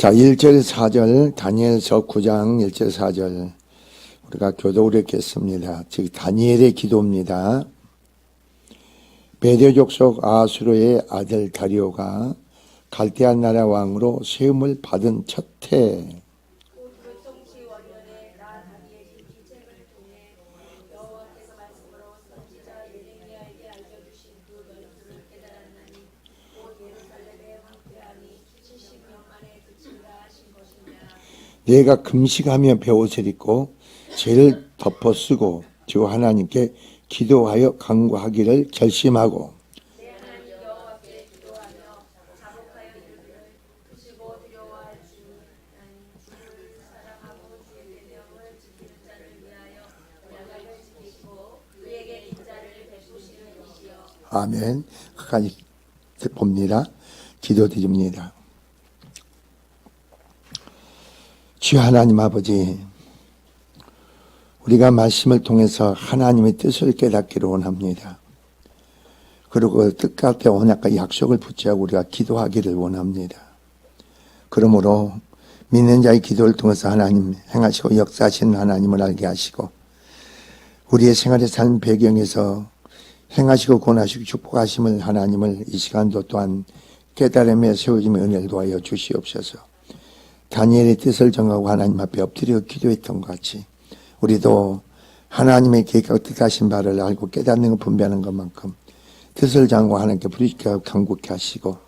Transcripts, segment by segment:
자, 1절 4절 다니엘서 9장 1절 4절 우리가 교독을 읽겠습니다. 즉 다니엘의 기도입니다. 메대 족속 아수르의 아들 다리오가 갈대아 나라 왕으로 세움을 받은 첫 해 내가 금식하며 베옷을 입고 죄를 덮어 쓰고 주 하나님께 기도하여 간구하기를 결심하고 아멘. 끝까지 봅니다. 기도드립니다. 주 하나님 아버지, 우리가 말씀을 통해서 하나님의 뜻을 깨닫기를 원합니다. 그리고 뜻과 언약과 약속을 붙잡고 우리가 기도하기를 원합니다. 그러므로 믿는 자의 기도를 통해서 하나님 행하시고 역사하시는 하나님을 알게 하시고 우리의 생활의 삶 배경에서 행하시고 권하시고 축복하심을 하나님을 이 시간도 또한 깨달음에 세워짐의 은혜를 도하여 주시옵소서. 다니엘의 뜻을 정하고 하나님 앞에 엎드려 기도했던 것 같이 우리도 하나님의 계획과 뜻하신 바를 알고 깨닫는 것 분별하는 것만큼 뜻을 정하고 하나님께 부르짖고 간구케 하시고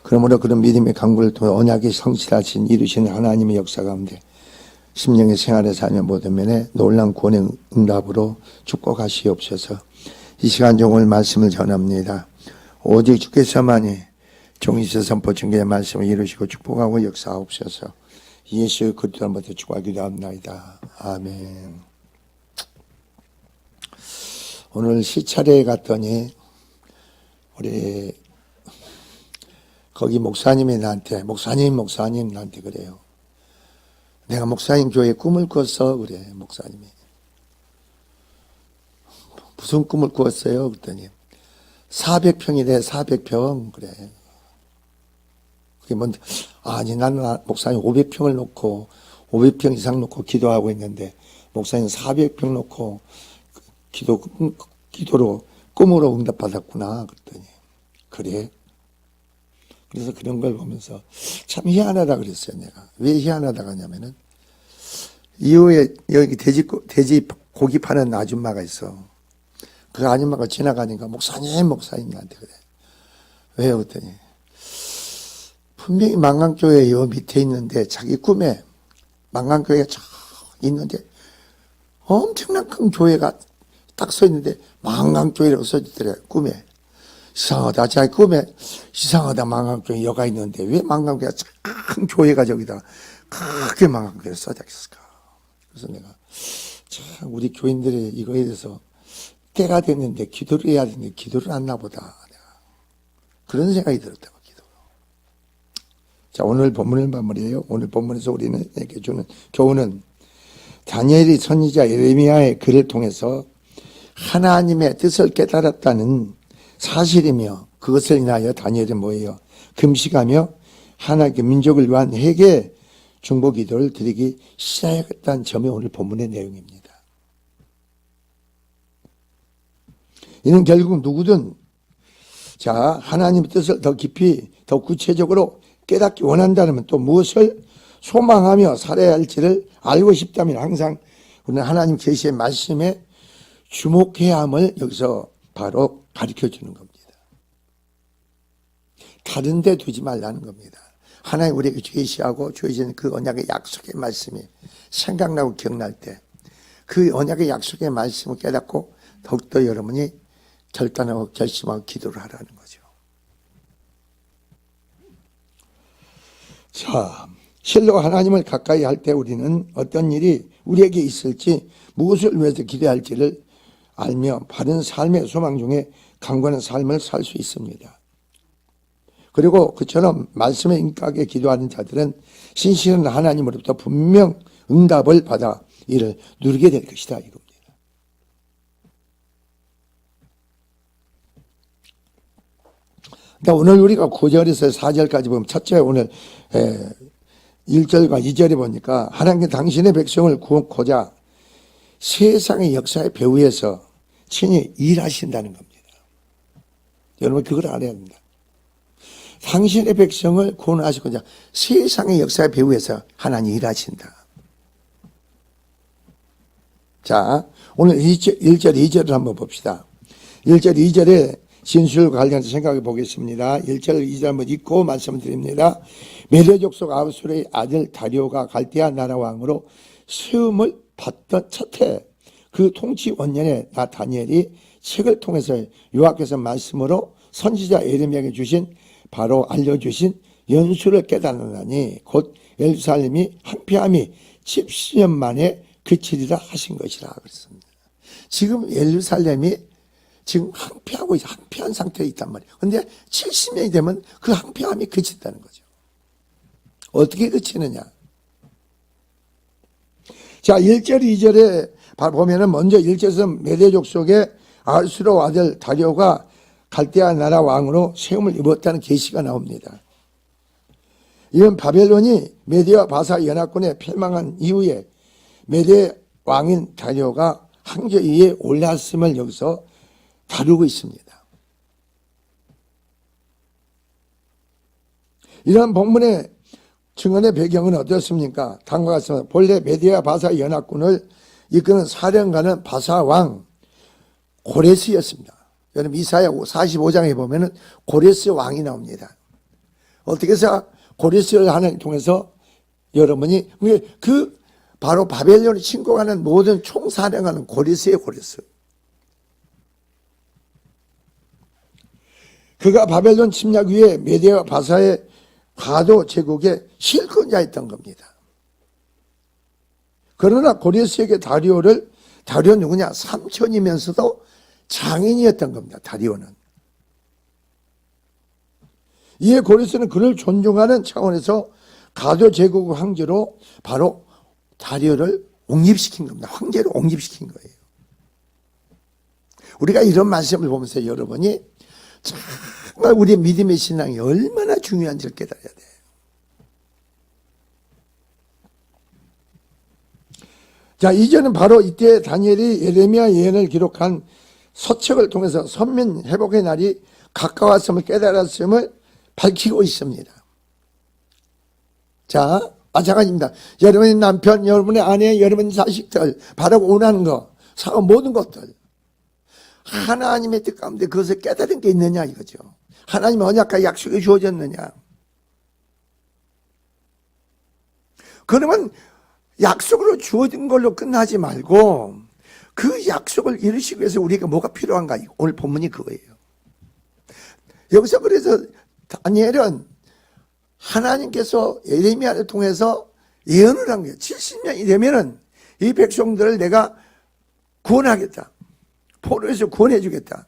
그러므로 그런 믿음의 간구를 통해 언약의 성실하신 이루시는 하나님의 역사 가운데 심령의 생활에 살며 모든 면에 놀라운 구원의 응답으로 축복하시옵소서. 이 시간 종을 말씀을 전합니다. 오직 주께서만이 종이서 선포 증거의 말씀을 이루시고 축복하고 역사하옵소서. 예수 그리스도를 모두 축복하기도 합니다. 아멘. 오늘 시찰에 갔더니 우리 거기 목사님이 목사님 나한테 그래요. 내가 목사님 교회에 꿈을 꿨어 그래. 목사님이 무슨 꿈을 꾸었어요? 그랬더니 400평이래. 400평 그래. 그게 뭔데? 아니 나는 목사님 500평을 놓고 500평 이상 놓고 기도하고 있는데 목사님 400평 놓고 기도로 꿈으로 응답받았구나. 그랬더니 그래. 그래서 그런 걸 보면서 참 희한하다 그랬어요. 내가 왜 희한하다고 하냐면은 이후에 여기 돼지 고기 파는 아줌마가 있어. 그 아줌마가 지나가니까 목사님 나한테 그래. 왜요? 그랬더니 분명히 망강교회 요 밑에 있는데 자기 꿈에 망강교회가 쫙 있는데 엄청난 큰 교회가 딱 서 있는데 망강교회라고 써있더래. 꿈에. 이상하다. 자기 꿈에 이상하다. 망강교회 여가 있는데 왜 망강교회가 큰 교회가 저기다 크게 망강교회를 써져 있을까. 그래서 내가 참 우리 교인들이 이거에 대해서 때가 됐는데 기도를 해야 되는데 기도를 안 하나 보다. 그런 생각이 들었다고. 기도로. 자, 오늘 본문을 마무리해요. 오늘 본문에서 우리는 에게 주는 교훈은 다니엘이 선지자 예레미야의 글을 통해서 하나님의 뜻을 깨달았다는 사실이며 그것을 인하여 다니엘은 뭐예요? 금식하며 하나님의 민족을 위한 회개 중보 기도를 드리기 시작했다는 점이 오늘 본문의 내용입니다. 이는 결국 누구든 자 하나님의 뜻을 더 깊이 더 구체적으로 깨닫기 원한다면 또 무엇을 소망하며 살아야 할지를 알고 싶다면 항상 우리는 하나님 계시의 말씀에 주목해야 함을 여기서 바로 가르쳐 주는 겁니다. 다른 데 두지 말라는 겁니다. 하나님 우리에게 계시하고 주어진 그 언약의 약속의 말씀이 생각나고 기억날 때 그 언약의 약속의 말씀을 깨닫고 더욱더 여러분이 결단하고 결심하고 기도를 하라는 거죠. 자, 실로 하나님을 가까이 할 때 우리는 어떤 일이 우리에게 있을지 무엇을 위해서 기대할지를 알며 바른 삶의 소망 중에 강건한 삶을 살 수 있습니다. 그리고 그처럼 말씀에 인격하게 기도하는 자들은 신실한 하나님으로부터 분명 응답을 받아 이를 누리게 될 것이다 이겁니다. 그러니까 오늘 우리가 9절에서 4절까지 보면 첫째 오늘 1절과 2절에 보니까 하나님께 당신의 백성을 구원코자 세상의 역사의 배후에서 친히 일하신다는 겁니다. 여러분 그걸 알아야 합니다. 당신의 백성을 구원하시고자 세상의 역사의 배후에서 하나님이 일하신다. 자, 오늘 1절, 2절을 한번 봅시다. 1절, 2절에 진술과 관련해서 생각해 보겠습니다. 1절, 2절 한번 읽고 말씀드립니다. 메대 족속 아하수르의 아들 다리오가 갈대아 나라 왕으로 세움을 받던 첫해 그 통치 원년에 나 다니엘이 책을 통해서 여호와께서 말씀으로 선지자 예레미야에게 주신 바로 알려주신 연수를 깨달았나니 곧 예루살렘이 항폐함이 70년 만에 그치리라 하신 것이라 그랬습니다. 지금 예루살렘이 지금 항폐한 상태에 있단 말이에요. 그런데 70년이 되면 그 항폐함이 그친다는 거죠. 어떻게 그치느냐? 자, 1절, 2절에 보면은 먼저 1절에서 메대 족속의 아하수르 아들 다리오가 갈대아 나라 왕으로 세움을 입었다는 계시가 나옵니다. 이건 바벨론이 메대와 바사 연합군에 패망한 이후에 메대 왕인 다리오가 황제 위에 올랐음을 여기서 다루고 있습니다. 이러한 본문의 증언의 배경은 어떻습니까? 다음과 같습니다. 본래 메대와 바사 연합군을 이끄는 사령관은 바사 왕 고레스였습니다. 여러분 이사야 45장에 보면은 고레스 왕이 나옵니다. 어떻게 해서 고레스를 하나님 통해서 여러분이 그 바로 바벨론을 침공하는 모든 총사령관은 고레스예요, 고레스. 그가 바벨론 침략 위에 메대와 바사의 가도 제국의 실권자였던 겁니다. 그러나 고레스에게 다리오는 누구냐? 삼촌이면서도 장인이었던 겁니다. 다리오는. 이에 고레스는 그를 존중하는 차원에서 가도 제국 황제로 바로 다리오를 옹립시킨 겁니다. 황제로 옹립시킨 거예요. 우리가 이런 말씀을 보면서 여러분이 정말 우리의 믿음의 신앙이 얼마나 중요한지를 깨달아야 돼요. 자, 이제는 바로 이때 다니엘이 예레미야 예언을 기록한 서책을 통해서 선민 회복의 날이 가까웠음을 깨달았음을 밝히고 있습니다. 자, 마찬가지입니다. 여러분의 남편, 여러분의 아내, 여러분의 자식들 바라고 원하는 거, 사고 모든 것들 하나님의 뜻 가운데 그것을 깨달은 게 있느냐 이거죠. 하나님의 언약과 약속이 주어졌느냐. 그러면 약속으로 주어진 걸로 끝나지 말고 그 약속을 이루시기 위해서 우리가 뭐가 필요한가? 오늘 본문이 그거예요. 여기서 그래서 다니엘은 하나님께서 예레미야를 통해서 예언을 한 거예요. 70년이 되면은 이 백성들을 내가 구원하겠다. 포로에서 구원해 주겠다.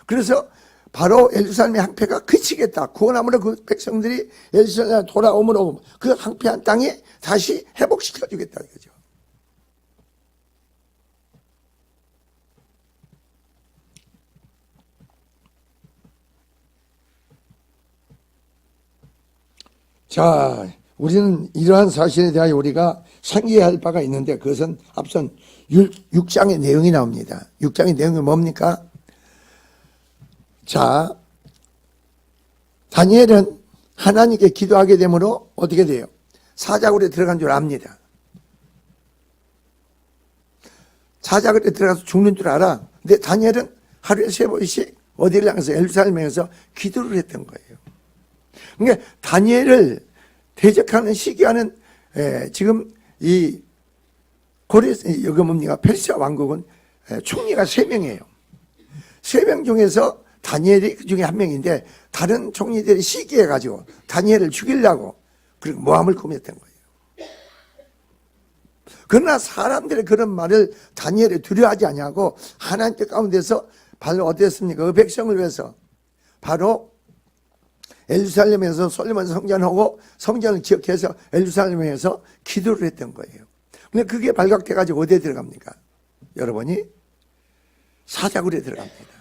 그래서 바로 예루살렘의 항폐가 그치겠다. 구원함으로 그 백성들이 예루살렘에 돌아오므로 그 항폐한 땅에 다시 회복시켜 주겠다 이거죠. 자, 우리는 이러한 사실에 대하여 우리가 상기할 바가 있는데 그것은 앞선 6장의 내용이 나옵니다. 6장의 내용이 뭡니까? 자, 다니엘은 하나님께 기도하게 되므로 어떻게 돼요? 사자굴에 들어간 줄 압니다. 사자굴에 들어가서 죽는 줄 알아. 근데 다니엘은 하루에 3번씩 어디를 향해서 예루살렘에 가서 기도를 했던 거예요. 그러니까 다니엘을 대적하는 시기하는 지금 이 고레스 여기 뭡니까? 페르시아 왕국은 총리가 3명이에요. 3명 중에서 다니엘이 그 중에 1명인데 다른 총리들이 시기해 가지고 다니엘을 죽이려고 그리고 모함을 꾸몄던 거예요. 그러나 사람들의 그런 말을 다니엘이 두려워하지 아니하고 하나님 뜻 가운데서 바로 어땠습니까? 그 백성을 위해서 바로 예루살렘에서 솔로몬 성전하고 성전을 기억해서 예루살렘에서 기도를 했던 거예요. 근데 그게 발각돼 가지고 어디에 들어갑니까? 여러분이 사자굴에 들어갑니다.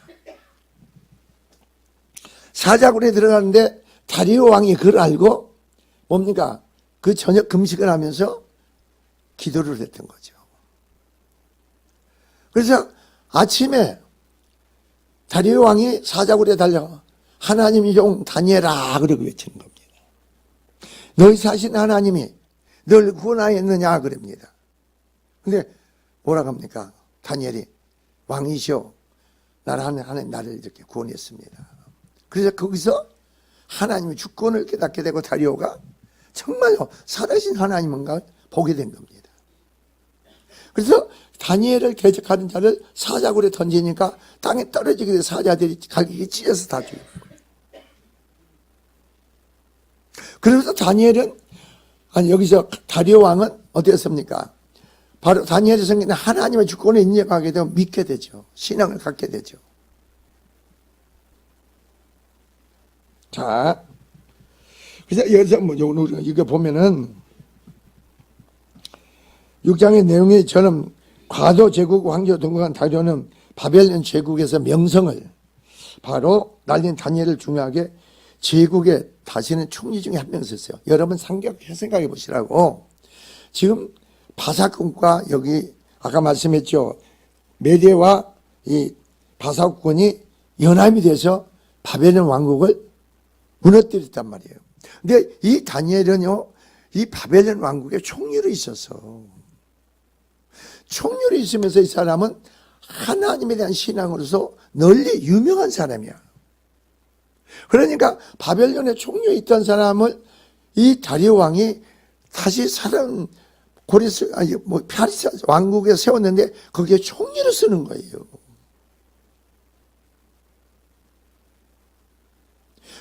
사자굴에 들어가는데 다리오 왕이 그걸 알고 뭡니까? 그 저녁 금식을 하면서 기도를 했던 거죠. 그래서 아침에 다리오 왕이 사자굴에 달려 하나님의 종 다니엘아 그러고 외치는 겁니다. 너희 사신 하나님이 널 구원하였느냐 그럽니다. 근데 뭐라고 합니까? 다니엘이 왕이시오. 하나님 나를 이렇게 구원했습니다. 그래서 거기서 하나님의 주권을 깨닫게 되고 다리오가 정말로 살아신 하나님인가 보게 된 겁니다. 그래서 다니엘을 대적하는 자를 사자굴에 던지니까 땅에 떨어지게 돼 사자들이 갈기게 찢어서 다 죽여요. 그래서 다니엘은 여기서 다리오 왕은 어땠습니까? 바로 다니엘의 성경에 하나님의 주권을 인정하게 되면 믿게 되죠. 신앙을 갖게 되죠. 자, 그래서 여기서 우리가 이거 보면은 6장의 내용이처럼 과도 제국 왕조 등극한 다리오는 바벨론 제국에서 명성을 바로 날린 다니엘을 중요하게 제국에 다시는 총리 중에 한 명 있었어요. 여러분 생각해 보시라고. 지금 바사국과 여기 아까 말씀했죠. 메대와 이 바사국군이 연합이 돼서 바벨론 왕국을 무너뜨렸단 말이에요. 근데 이 다니엘은요, 이 바벨론 왕국의 총리로 있었어. 총리로 있으면서 이 사람은 하나님에 대한 신앙으로서 널리 유명한 사람이야. 그러니까 바벨론의 총리에 있던 사람을 이 다리오 왕이 다시 고리스 파리스 왕국에 세웠는데 거기에 총리로 쓰는 거예요.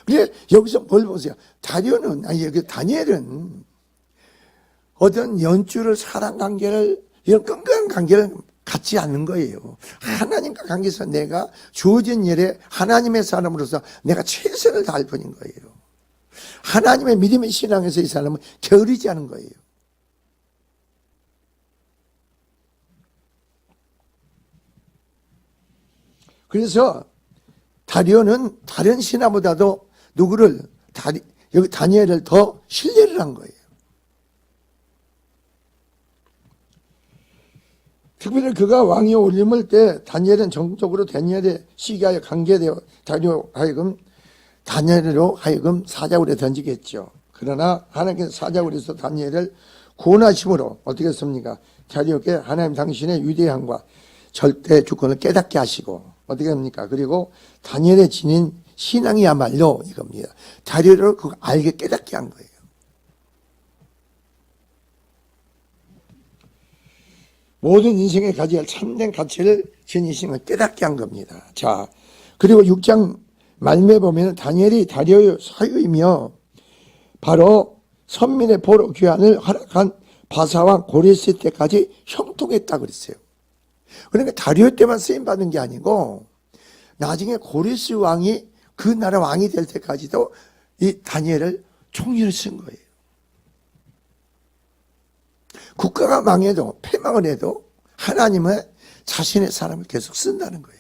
근데 여기서 뭘 보세요? 다니엘은 어떤 연주를 사랑 관계를 이런 끈끈한 관계를 갖지 않는 거예요. 하나님과 관계에서 내가 주어진 일에 하나님의 사람으로서 내가 최선을 다할 뿐인 거예요. 하나님의 믿음의 신앙에서 이 사람은 게으르지 않은 거예요. 그래서 다리오는 다른 신하보다도 여기 다니엘을 더 신뢰를 한 거예요. 특별히 그가 왕위에 올림을 때 다니엘은 전적으로 다니엘의 시기하여 관계되어 다니엘로 하여금 사자굴에 던지겠죠. 그러나 하나님께서 사자굴에서 다니엘을 구원하심으로 어떻게 했습니까? 다리오께 하나님 당신의 위대함과 절대 주권을 깨닫게 하시고 어떻게 합니까? 그리고 다니엘의 지닌 신앙이야말로 이겁니다. 다리오를 그거 알게 깨닫게 한 거예요. 모든 인생에 가져야 할 참된 가치를 지닌 신앙을 깨닫게 한 겁니다. 자, 그리고 6장 말미에 보면 다니엘이 다리오의 사유이며 바로 선민의 포로 귀환을 허락한 바사왕 고레스 때까지 형통했다고 그랬어요. 그러니까 다리오 때만 쓰임받은 게 아니고 나중에 고레스 왕이 그 나라 왕이 될 때까지도 이 다니엘을 총리를 쓴 거예요. 국가가 망해도 패망을 해도 하나님은 자신의 사람을 계속 쓴다는 거예요.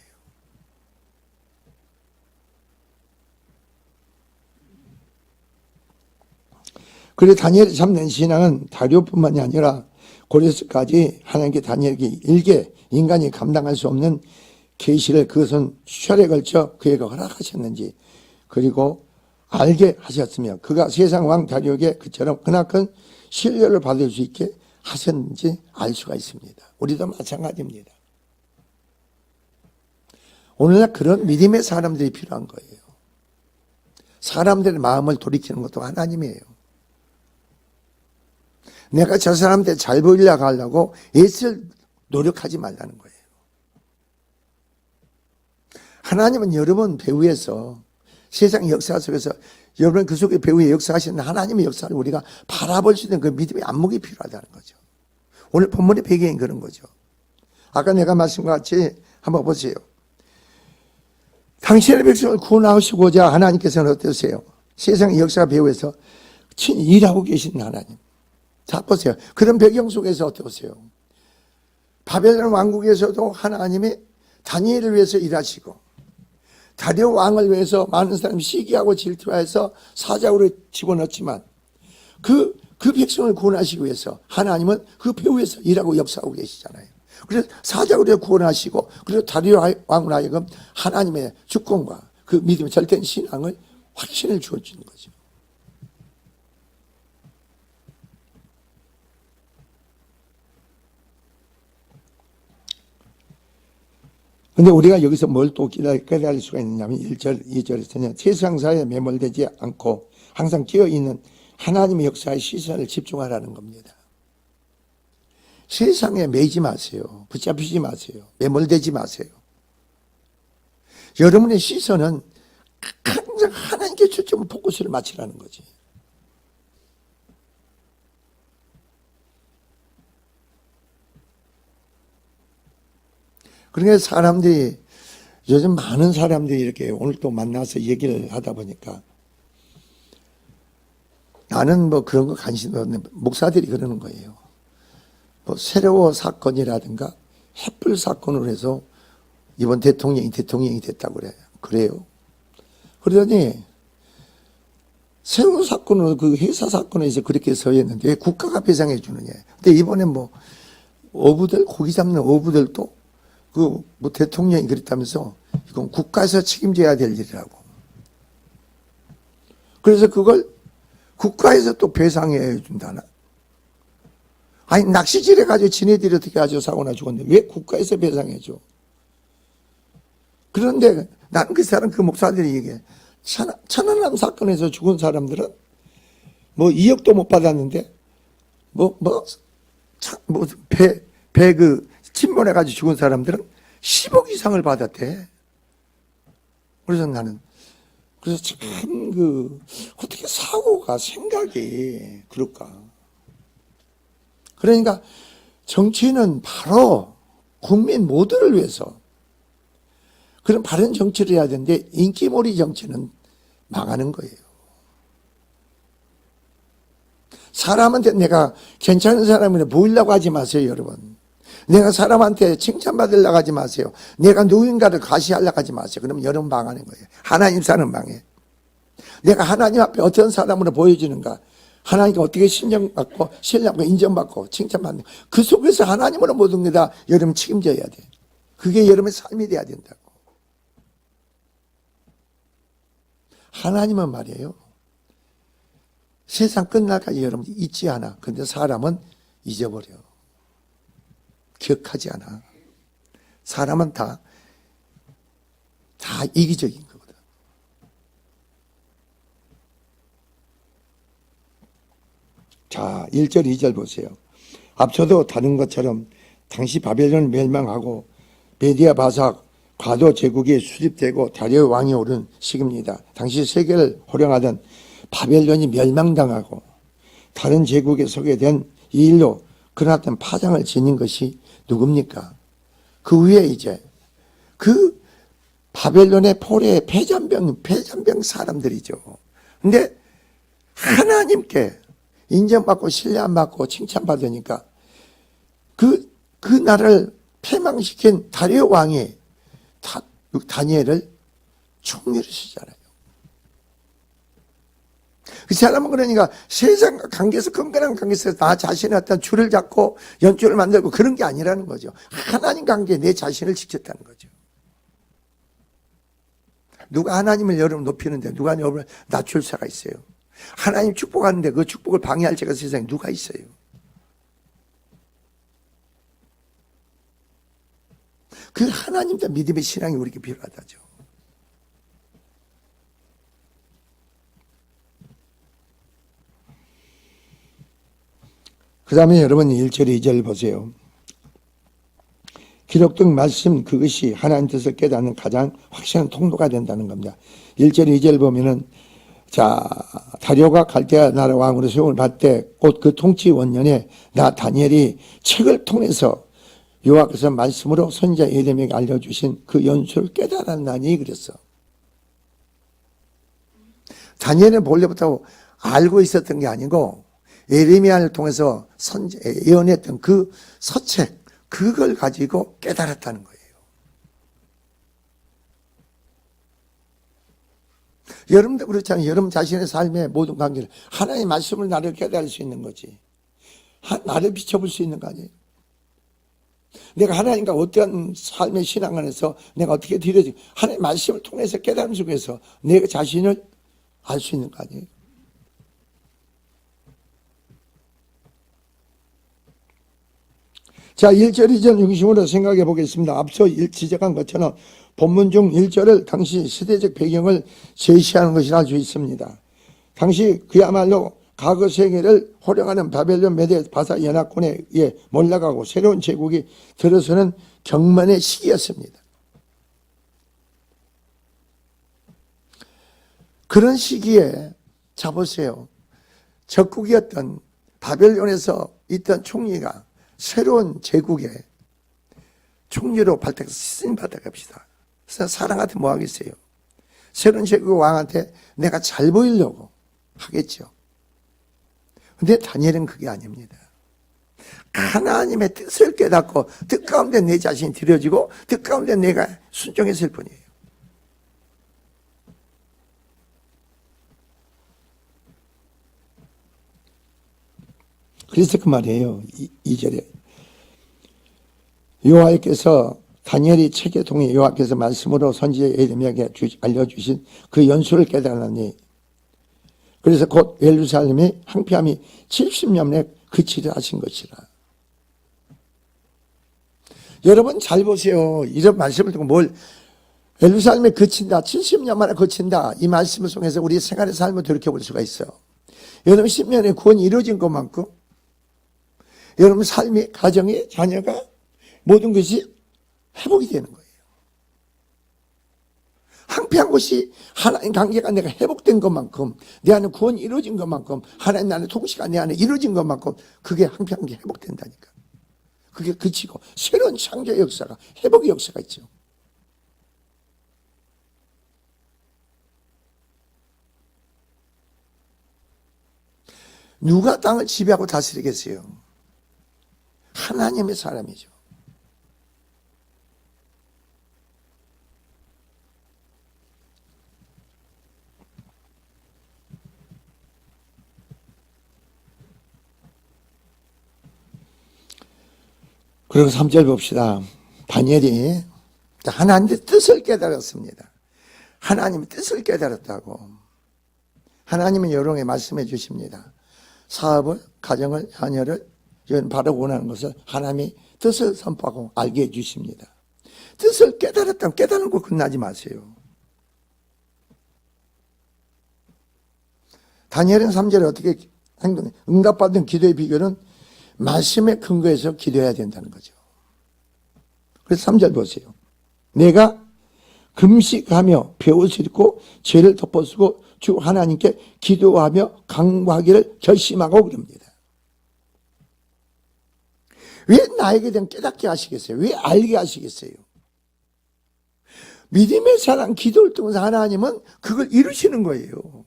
그래서 다니엘이 참된 신앙은 다리오뿐만이 아니라 고레스까지 하나님께 다니엘에게 일개 인간이 감당할 수 없는 계시를 그것은 수혈에 걸쳐 그에게 허락하셨는지 그리고 알게 하셨으며 그가 세상 왕 다리오에게 그처럼 그나큰 신뢰를 받을 수 있게 하셨는지 알 수가 있습니다. 우리도 마찬가지입니다. 오늘날 그런 믿음의 사람들이 필요한 거예요. 사람들의 마음을 돌이키는 것도 하나님이에요. 내가 저 사람한테 잘 보이려고 하려고 애쓸 노력하지 말라는 거예요. 하나님은 여러분 배후에서 세상 역사 속에서 여러분 그 속에 배후에 역사하시는 하나님의 역사를 우리가 바라볼 수 있는 그 믿음의 안목이 필요하다는 거죠. 오늘 본문의 배경이 그런 거죠. 아까 내가 말씀과 같이 한번 보세요. 당신의 백성을 구원하시고자 하나님께서는 어떠세요? 세상의 역사 배후에서 친히 일하고 계신 하나님. 자 보세요. 그런 배경 속에서 어떠세요? 바벨론 왕국에서도 하나님이 다니엘을 위해서 일하시고 다리오 왕을 위해서 많은 사람이 시기하고 질투해서 사자굴에 집어넣었지만 그 그 백성을 구원하시기 위해서 하나님은 그 배후에서 일하고 역사하고 계시잖아요. 그래서 사자굴에 구원하시고, 그리고 다리오 왕으로 하여금 하나님의 주권과 그 믿음의 절대인 신앙을 확신을 주어주는 거죠. 근데 우리가 여기서 뭘 또 깨달을 수가 있느냐면 1절, 2절에서는 세상사에 매몰되지 않고 항상 끼어있는 하나님의 역사의 시선을 집중하라는 겁니다. 세상에 매이지 마세요. 붙잡히지 마세요. 매몰되지 마세요. 여러분의 시선은 항상 하나님께 초점 포커스를 맞추라는 거지. 그러니까 사람들이, 요즘 많은 사람들이 이렇게 오늘 또 만나서 얘기를 하다 보니까 나는 뭐 그런 거 관심 없는데 목사들이 그러는 거예요. 뭐 세월호 사건이라든가 햇불 사건으로 해서 이번 대통령이 됐다고 그래요. 그래요. 그러더니 세월호 사건은 그 회사 사건에서 그렇게 서했는데 왜 국가가 배상해 주느냐. 근데 이번에 뭐 어부들, 고기 잡는 어부들도 그 뭐 대통령이 그랬다면서 이건 국가에서 책임져야 될 일이라고. 그래서 그걸 국가에서 또 배상해 준다나? 아니, 낚시질 해가지고 지네들이 어떻게 가지고 사고나 죽었는데 왜 국가에서 배상해 줘? 그런데 나는 그 사람, 그 목사들이 얘기해. 천안함 사건에서 죽은 사람들은 뭐 2억도 못 받았는데 배 침몰해가지고 죽은 사람들은 10억 이상을 받았대. 그래서 나는, 그래서 참 어떻게 사고가, 생각이 그럴까. 그러니까 정치는 바로 국민 모두를 위해서 그런 바른 정치를 해야 되는데 인기몰이 정치는 망하는 거예요. 사람한테 내가 괜찮은 사람이라 보이려고 하지 마세요, 여러분. 내가 사람한테 칭찬받으려고 하지 마세요. 내가 누군가를 과시하려고 하지 마세요. 그러면 여러분 망하는 거예요. 하나님 사는 망해. 내가 하나님 앞에 어떤 사람으로 보여지는가, 하나님께 어떻게 신령받고 신뢰받고 인정받고 칭찬받는, 그 속에서 하나님으로 모든 게 다 여러분 책임져야 돼. 그게 여러분의 삶이 돼야 된다고. 하나님은 말이에요, 세상 끝날까지 여러분 잊지 않아. 근데 사람은 잊어버려. 기억하지 않아. 사람은 다 이기적인 거거든. 자, 1절, 2절 보세요. 앞서도 다른 것처럼 당시 바벨론을 멸망하고 메디아 바삭 과도 제국이 수립되고 다리오 왕이 오른 시기입니다. 당시 세계를 호령하던 바벨론이 멸망당하고 다른 제국에 서게 된 이 일로 그나마 파장을 지닌 것이 누굽니까? 그 후에 이제 그 바벨론의 포로의 패잔병 사람들이죠. 근데 하나님께 인정받고 신뢰 안 받고 칭찬받으니까 그 나라를 패망시킨 다리오 왕이 다니엘을 총리로 쓰잖아요. 그 사람은 그러니까 세상과 관계에서, 건강한 관계에서 나 자신의 어떤 줄을 잡고 연줄을 만들고 그런 게 아니라는 거죠. 하나님 관계에 내 자신을 지켰다는 거죠. 누가 하나님을 여러분 높이는데 누가 여러분을 낮출 수가 있어요? 하나님 축복하는데 그 축복을 방해할 자가 세상에 누가 있어요? 그 하나님과 믿음의 신앙이 우리에게 필요하다죠. 그 다음에 여러분 1절, 2절 보세요. 기록된 말씀, 그것이 하나님 뜻을 깨닫는 가장 확실한 통로가 된다는 겁니다. 1절, 2절 보면은, 자, 다리오가 갈대아 나라 왕으로 수용을 받되 곧 그 통치 원년에 나 다니엘이 책을 통해서 여호와께서 말씀으로 선지자 예레미야에게 알려주신 그 연수를 깨달았나니 그랬어. 다니엘은 본래부터 알고 있었던 게 아니고 예레미야를 통해서 예언했던 그 서책, 그걸 가지고 깨달았다는 거예요. 여러분도 그렇잖아요. 여러분 자신의 삶의 모든 관계를 하나님의 말씀을 나를 깨달을 수 있는 거지. 나를 비춰볼 수 있는 거 아니에요. 내가 하나님과 어떠한 삶의 신앙 안에서 내가 어떻게 드려지고 하나님의 말씀을 통해서 깨달음 속에서 내 자신을 알 수 있는 거 아니에요. 자, 1절 2절 중심으로 생각해 보겠습니다. 앞서 지적한 것처럼 본문 중 1절을 당시 시대적 배경을 제시하는 것이라 할 수 있습니다. 당시 그야말로 과거 세계를 호령하는 바벨론 메대 바사 연합군에 의해 몰락하고 새로운 제국이 들어서는 경만의 시기였습니다. 그런 시기에 자 보세요. 적국이었던 바벨론에서 있던 총리가 새로운 제국의 총리로 발탁해서 스님 발탁합시다. 사람한테 뭐 하겠어요? 새로운 제국 왕한테 내가 잘 보이려고 하겠죠. 근데 다니엘은 그게 아닙니다. 하나님의 뜻을 깨닫고 뜻 가운데 내 자신이 드려지고 뜻 가운데 내가 순종했을 뿐이에요. 그래서 그 말이에요. 2절에 여호와께서 다니엘이 책에 통해 여호와께서 말씀으로 선지자 예레미야에게 알려주신 그 연수를 깨달았니. 그래서 곧 예루살렘의 황폐함이 70년에 그치려 하신 것이라. 여러분 잘 보세요. 이런 말씀을 듣고 예루살렘에 그친다, 70년 만에 그친다, 이 말씀을 통해서 우리 생활의 삶을 돌이켜볼 수가 있어요. 여러분 10년에 구원이 이루어진 것만큼 여러분 삶이, 가정이, 자녀가 모든 것이 회복이 되는 거예요. 황폐한 것이 하나님 관계가 내가 회복된 것만큼, 내 안에 구원이 이루어진 것만큼, 하나님 나의 통치가 내 안에 이루어진 것만큼 그게 황폐한 게 회복된다니까. 그게 그치고 새로운 창조의 역사가, 회복의 역사가 있죠. 누가 땅을 지배하고 다스리겠어요? 하나님의 사람이죠. 그리고 3절 봅시다. 다니엘이 하나님의 뜻을 깨달았습니다. 하나님의 뜻을 깨달았다고. 하나님은 여러분에게 말씀해 주십니다. 사업을, 가정을, 자녀를 바로 원하는 것을 하나님이 뜻을 선포하고 알게 해 주십니다. 뜻을 깨달았다고 깨달은 거 끝나지 마세요. 다니엘은 3절에 어떻게 행동해? 응답받은 기도의 비결은 말씀에 근거해서 기도해야 된다는 거죠. 그래서 3절 보세요. 내가 금식하며 벼옷을 입고 죄를 덮어쓰고 주 하나님께 기도하며 강구하기를 결심하고 그럽니다. 왜 나에게 대한 깨닫게 하시겠어요? 왜 알게 하시겠어요? 믿음의 사랑, 기도를 통해서 하나님은 그걸 이루시는 거예요.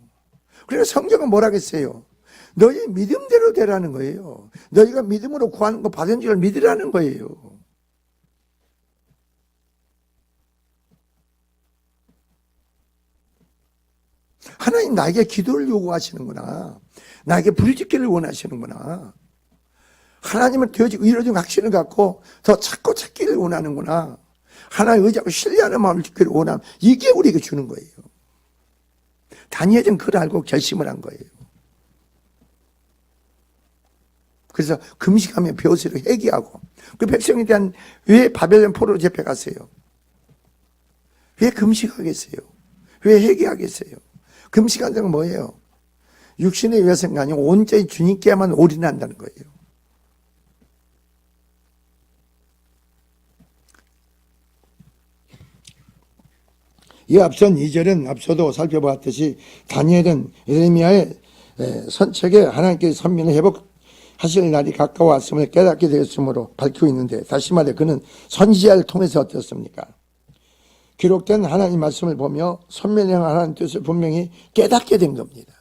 그래서 성경은 뭐라 했어요? 너희 믿음대로 되라는 거예요. 너희가 믿음으로 구하는 거 받은 줄 믿으라는 거예요. 하나님 나에게 기도를 요구하시는구나. 나에게 부르짖기를 원하시는구나. 하나님은 되어지고 이루어진 확신을 갖고 더 찾고 찾기를 원하는구나. 하나님 의지하고 신뢰하는 마음을 짓기를 원하는, 이게 우리에게 주는 거예요. 다니엘은 그걸 알고 결심을 한 거예요. 그래서 금식하며 벼슬을 회개하고, 그 백성에 대한, 왜 바벨론 포로로 잡혀갔어요? 왜 금식하겠어요? 왜 회개하겠어요? 금식한다는 건 뭐예요? 육신의 위해서가 아니고 온전히 주님께만 올인한다는 거예요. 이 앞선 2절은 앞서도 살펴보았듯이 다니엘은 예레미야의 선책에 하나님께서 선민을 회복하실 날이 가까워왔음을 깨닫게 되었으므로 밝히고 있는데, 다시 말해 그는 선지자를 통해서 어떻습니까? 기록된 하나님 말씀을 보며 선민을 향한 하나님 뜻을 분명히 깨닫게 된 겁니다.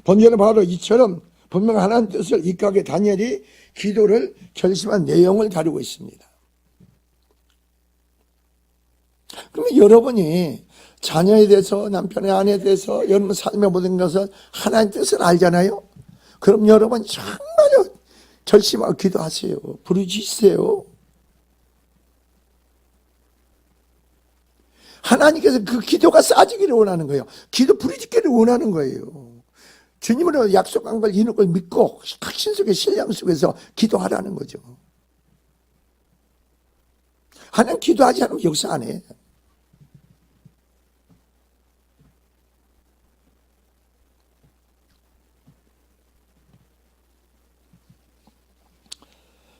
본절은 바로 이처럼 분명 하나님 뜻을 입각해 다니엘이 기도를 결심한 내용을 다루고 있습니다. 그러면 여러분이 자녀에 대해서, 남편의 아내에 대해서, 여러분 삶의 모든 것을 하나님 뜻을 알잖아요. 그럼 여러분 정말로 결심하고 기도하세요. 부르짖으세요. 하나님께서 그 기도가 쌓아지기를 원하는 거예요. 기도 부르짖기를 원하는 거예요. 주님으로 약속한 걸 이룰 걸 믿고 확신 속에 신뢰함 속에서 기도하라는 거죠. 하나님 기도하지 않으면 역사 안 해.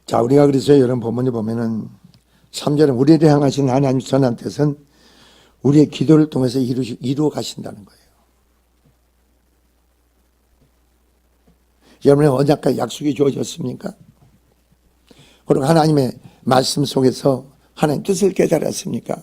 자, 우리가 그래서 이런 본문을 보면은 3절에 우리를 향하신 하나님 선한 뜻은 우리의 기도를 통해서 이루어 가신다는 거예요. 여러분의 언약과 약속이 주어졌습니까? 그리고 하나님의 말씀 속에서 하나님 뜻을 깨달았습니까?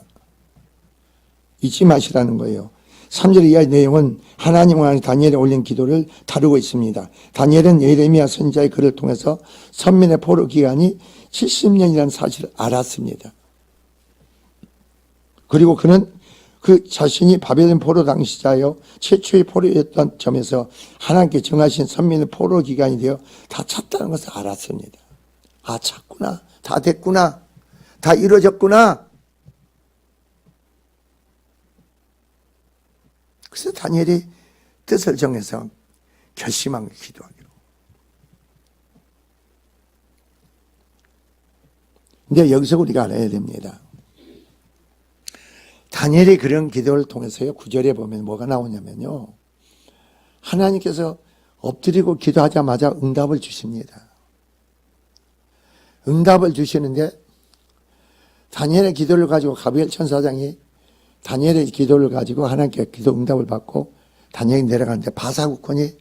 잊지 마시라는 거예요. 3절 이하의 내용은 하나님과 다니엘에 올린 기도를 다루고 있습니다. 다니엘은 예레미야 선지자의 글을 통해서 선민의 포로 기간이 70년이라는 사실을 알았습니다. 그리고 그는 그 자신이 바벨론 포로 당시자여 최초의 포로였던 점에서 하나님께 정하신 선민의 포로 기간이 되어 다 찼다는 것을 알았습니다. 아, 찼구나. 다 됐구나. 다 이루어졌구나. 그래서 다니엘이 뜻을 정해서 결심한 기도하기로. 근데 여기서 우리가 알아야 됩니다. 다니엘이 그런 기도를 통해서요, 9절에 보면 뭐가 나오냐면요, 하나님께서 엎드리고 기도하자마자 응답을 주십니다. 응답을 주시는데 다니엘의 기도를 가지고 가브리엘 천사장이 다니엘의 기도를 가지고 하나님께 기도 응답을 받고 다니엘이 내려가는데 바사구콘이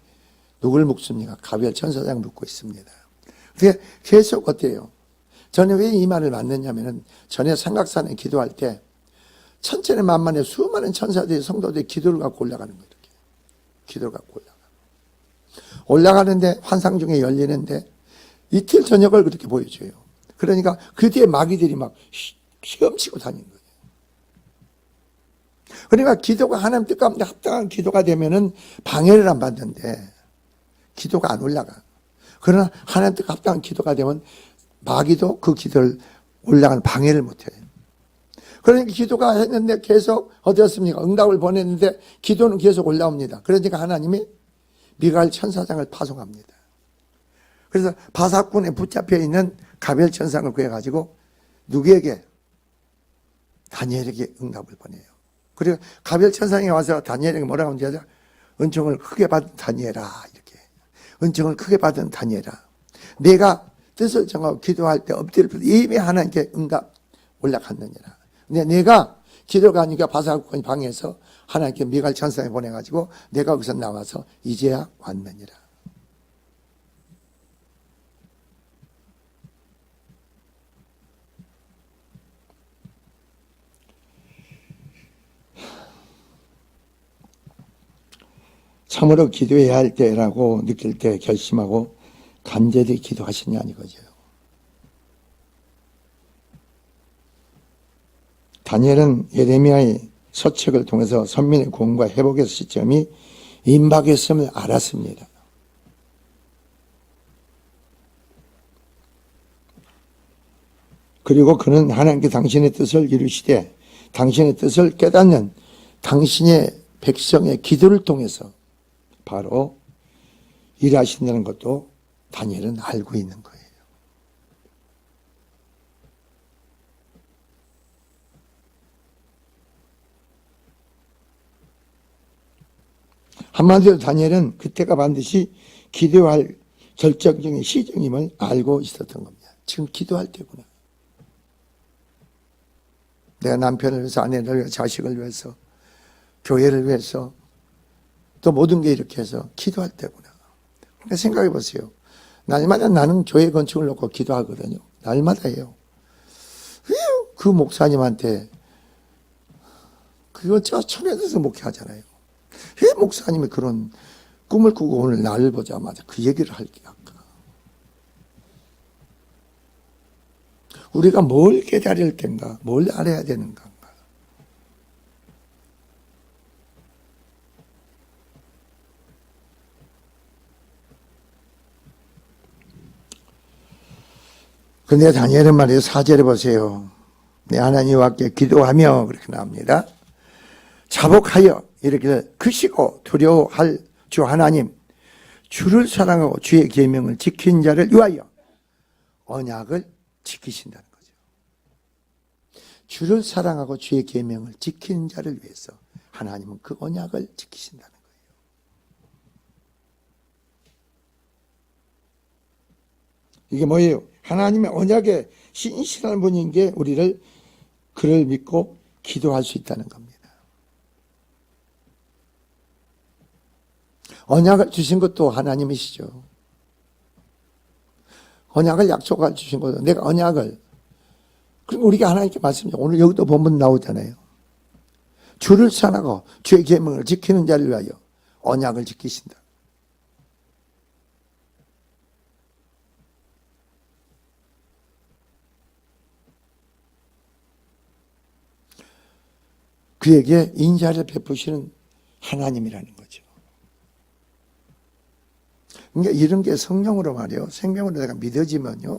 누굴 묵습니까? 가브리엘 천사장 묵고 있습니다. 그게 계속 어때요? 저는 왜 이 말을 만났냐면은 전에 삼각산에 기도할 때 천천히 만만해 수많은 천사들이 성도들이 기도를 갖고 올라가는 거예요. 이렇게. 기도를 갖고 올라가는데 환상 중에 열리는데 이틀 저녁을 그렇게 보여줘요. 그러니까 그 뒤에 마귀들이 막 시험치고 다니는 거예요. 그러니까 기도가 하나님 뜻 가운데 합당한 기도가 되면은 방해를 안 받는데 기도가 안 올라가. 그러나 하나님 뜻 합당한 기도가 되면 마귀도 그 기도를 올라가는 방해를 못해요. 그러니까 기도가 했는데 계속 어디였습니까? 응답을 보냈는데 기도는 계속 올라옵니다. 그러니까 하나님이 미가엘 천사장을 파송합니다. 그래서 바사군에 붙잡혀 있는 가벨 천사를 구해가지고 누구에게? 다니엘에게 응답을 보내요. 그리고 가벨 천사장이 와서 다니엘에게 뭐라고 하는지 은총을 크게 받은 다니엘아, 이렇게. 은총을 크게 받은 다니엘아. 내가 뜻을 정하고 기도할 때 엎드릴 때 이미 하나님께 응답 올라갔느니라. 근데 내가 기도가 아니니까 바사군이 방에서 하나님께 미가엘 천사에 보내가지고 내가 거기서 나와서 이제야 왔느니라. 참으로 기도해야 할 때라고 느낄 때 결심하고 간절히 기도하시냐 이거죠. 다니엘은 예레미야의 서책을 통해서 선민의 구원과 회복의 시점이 임박했음을 알았습니다. 그리고 그는 하나님께 당신의 뜻을 이루시되 당신의 뜻을 깨닫는 당신의 백성의 기도를 통해서 바로 일하신다는 것도 다니엘은 알고 있는 거예요. 한마디로 다니엘은 그때가 반드시 기도할 절정적인 시점임을 알고 있었던 겁니다. 지금 기도할 때구나. 내가 남편을 위해서, 아내를 위해서, 자식을 위해서, 교회를 위해서, 또 모든 게 이렇게 해서 기도할 때구나. 그러니까 생각해 보세요. 날마다 나는 교회 건축을 놓고 기도하거든요. 날마다 해요. 왜 그 목사님한테 그거 저 천에서 목회하잖아요. 왜 목사님이 그런 꿈을 꾸고 오늘 나를 보자마자 그 얘기를 할게 할까? 우리가 뭘 깨달을 텐가? 뭘 알아야 되는가? 근데 다니엘은 말이에요. 4절에 보세요. 내 하나님과 함께 기도하며 그렇게 나옵니다. 자복하여 이렇게 크시고 두려워할 주 하나님, 주를 사랑하고 주의 계명을 지킨 자를 위하여 언약을 지키신다는 거죠. 주를 사랑하고 주의 계명을 지키는 자를 위해서 하나님은 그 언약을 지키신다는 거예요. 이게 뭐예요? 하나님의 언약에 신실한 분인 게 우리를 그를 믿고 기도할 수 있다는 겁니다. 언약을 주신 것도 하나님이시죠. 언약을 약속을 주신 것도 내가 언약을, 그리고 우리가 하나님께 말씀드려. 오늘 여기도 본문 나오잖아요. 주를 사랑하고 주의 계명을 지키는 자를 위하여 언약을 지키신다. 그에게 인자를 베푸시는 하나님이라는 거죠. 그러니까 이런 게 성령으로 말이요, 생명으로 내가 믿어지면요,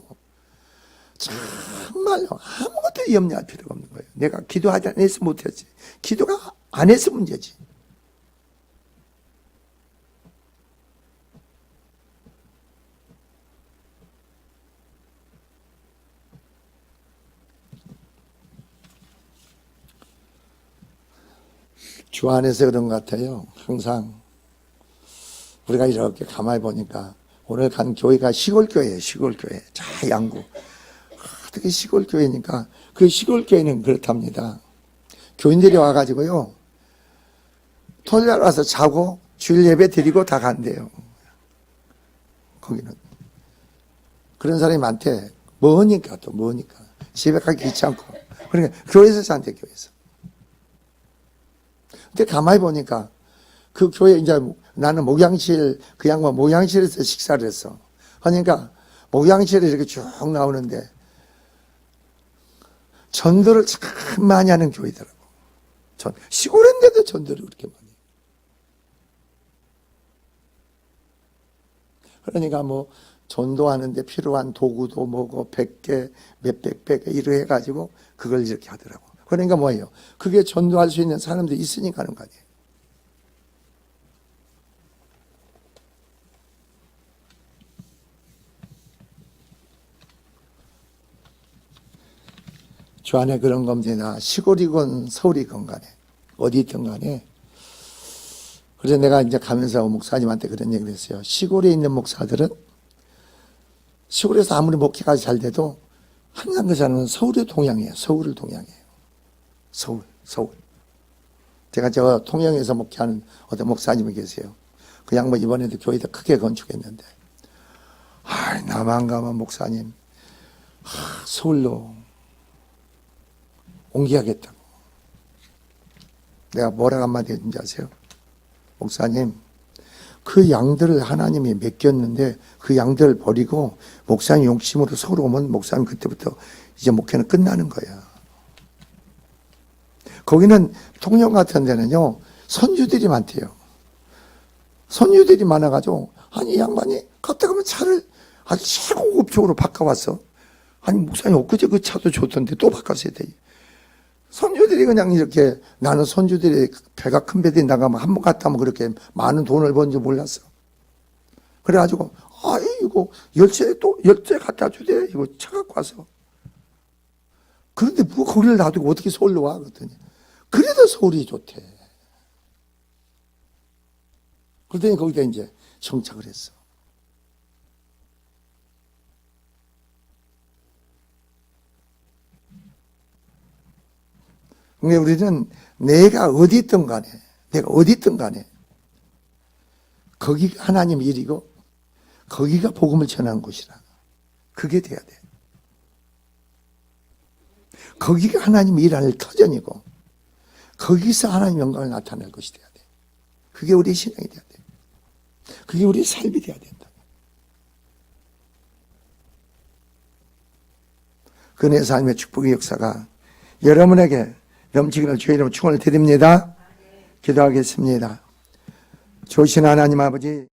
정말로 아무것도 염려할 필요가 없는 거예요. 내가 기도하지 안 해서 못했지. 기도가 안 해서 문제지. 주 안에서 그런 것 같아요. 항상 우리가 이렇게 가만히 보니까 오늘 간 교회가 시골교회예요. 시골교회. 자, 양구. 어떻게 시골교회니까 그 시골교회는 그렇답니다. 교인들이 와가지고요, 토요일 와서 자고 주일 예배 드리고 다 간대요. 거기는. 그런 사람이 많대. 뭐니까 또 뭐니까. 집에 가기 귀찮고. 그러니까 교회에서 잔대, 교회에서. 근데 가만히 보니까 그 교회 이제 나는 목양실, 그 양반 목양실에서 식사를 했어. 그러니까 목양실에 이렇게 쭉 나오는데 전도를 참 많이 하는 교회더라고. 시골인데도 전도를 그렇게 많이 해요. 그러니까 뭐 전도하는데 필요한 도구도 뭐고 100개, 몇백 개 이렇게 해가지고 그걸 이렇게 하더라고. 그러니까 뭐예요? 그게 전도할 수 있는 사람들이 있으니까 하는 거 아니에요. 주 안에 그런 겁니다. 시골이건 서울이건 간에 어디 있든 간에. 그래서 내가 이제 가면서 목사님한테 그런 얘기를 했어요. 시골에 있는 목사들은 시골에서 아무리 목회가 잘 돼도 항상 그 사람은 서울을 동향해요. 서울을 동향해요. 서울. 제가 저 통영에서 목회하는 어떤 목사님이 계세요. 그 양반 이번에도 교회도 크게 건축했는데, 나만 가면 목사님, 서울로 옮겨야겠다고. 내가 뭐라고 한마디 했는지 아세요? 목사님, 그 양들을 하나님이 맡겼는데 그 양들을 버리고 목사님 용심으로 서울 오면 목사님 그때부터 이제 목회는 끝나는 거야. 거기는 통영 같은 데는요, 선주들이 많대요. 선주들이 많아가지고, 아니, 이 양반이 갔다 가면 차를 아주 최고급적으로 바꿔왔어. 아니, 목사님 엊그제 그 차도 좋던데 또 바꿨어야 돼. 선주들이 그냥 이렇게, 나는 선주들이 배가 큰 배들이 나가면 한 번 갔다 하면 그렇게 많은 돈을 버는 줄 몰랐어. 그래가지고, 이거 열쇠 갖다 주대. 이거 차 갖고 와서. 그런데 뭐 거기를 놔두고 어떻게 서울로 와? 그랬더니. 그래도 서울이 좋대. 그랬더니 거기다 이제 정착을 했어. 근데 우리는 내가 어디 있든 간에, 거기가 하나님 일이고, 거기가 복음을 전하는 곳이라. 그게 돼야 돼. 거기가 하나님 일하는 터전이고, 거기서 하나님 영광을 나타낼 것이 돼야 돼. 그게 우리 신앙이 돼야 돼. 그게 우리 삶이 돼야 된다. 그네 삶의 축복의 역사가 여러분에게 넘치기를 주의 이름으로 축원을 드립니다. 기도하겠습니다. 좋으신 하나님 아버지,